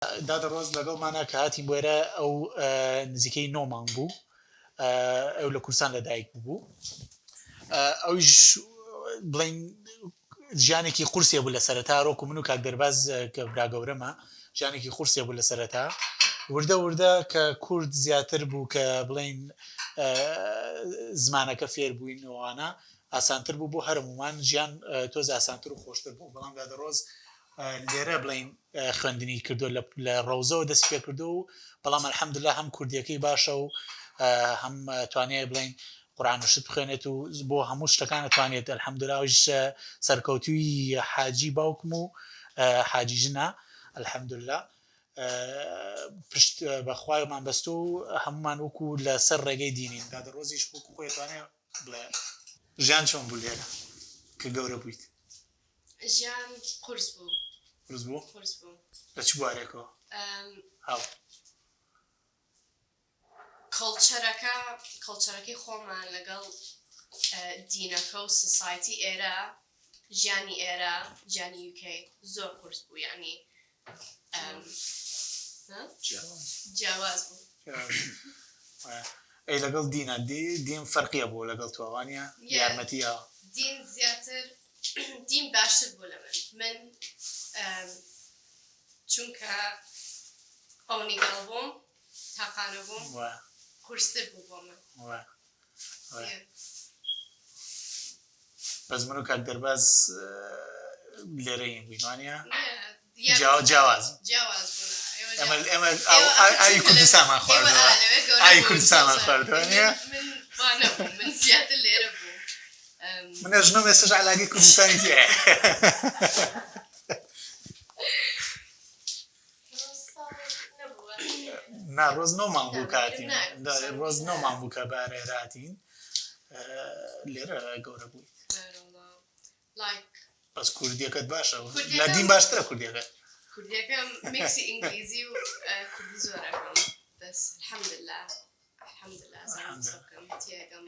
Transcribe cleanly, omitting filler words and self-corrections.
دادەڕۆز لەگەڵمانە کە هاتی بۆێرە ئەو نزیکەی 9 مانگ بوو ئەو لە کوردستان لەدایک بوو ئەوش بڵین ژیانێکی قورسێ بوو لە سەرەتا ڕۆکو من و کاک دەرباز کە براگەورەمە ژیانێکی قورسێ بوو لە سەرەتا وردە کە کورد زیاتر بوو کە بڵین زمانەکە فێر بووینەوەوانە ئاسانتر بوو بۆ هەرمومان ژیان تۆز ئاسانتر و خۆشتر بوو بەڵام دادەڕۆز لێرە بڵین خوێندنی کردو لە ڕەوزەوە دەست پێ کردو و بەڵام ئەلحەمدوللا هەم کوردیەکەی باشە و هەم توانێت بڵین قورئان و شت بخوێنێت و بۆ هەموو شتەکان ئەتوانێت ئەلحەمدوللا ئەویش سەرکەوتووی حاجی باوکم و حاجی ژنە ئەلحەمدوللا پشت بەخوایمان بەستۆ و هەمومان وەکو لەسەر ڕێگەی دینین دادەڕۆزیش وەکو خۆی توانێت بڵێ ژیان چۆن بوو لێرە کە گەورە بوویت ژیان قورس بوو قورس بوو لە چ بوارێکەوە هاو کەڵچەرەکەی خۆمان لەگەڵ دینەکە و سوسایتی ئێرە ژیانی ئێرە ژیانی UK زۆر قورس بوو یعنی جیاواز بوو ئەی لەگەڵ دینە دین فەرقیە بوو لەگەڵ تۆوانە یارمەتیە دین زیاتر دین باشتر بوو لە من چونکە ئەوەنیگەڵ بووم تاقانە بووم قورستر بوو بۆ من بەس من و کاک دەرباز لێرەین بووینوانە جیاواز ئێمە ئاوی کوردستانمان خواردەوە ئاوی کوردستانمان خواردەوە من زیاتر لێرە بوو من ژنۆ مێسەژ علاقەی کوردستانی تێ نا ڕۆز نۆمان بوو کاتین ڕۆز نۆمان بوو کە بارێراتین لێرە گەورە بوویت بەس کوردیەکەت باشە لە دین باشترە کوردیەکەم میکسی ئینگلیزی و کوردی زۆرەکەم بەس الحەمدوللا زانم تێگەم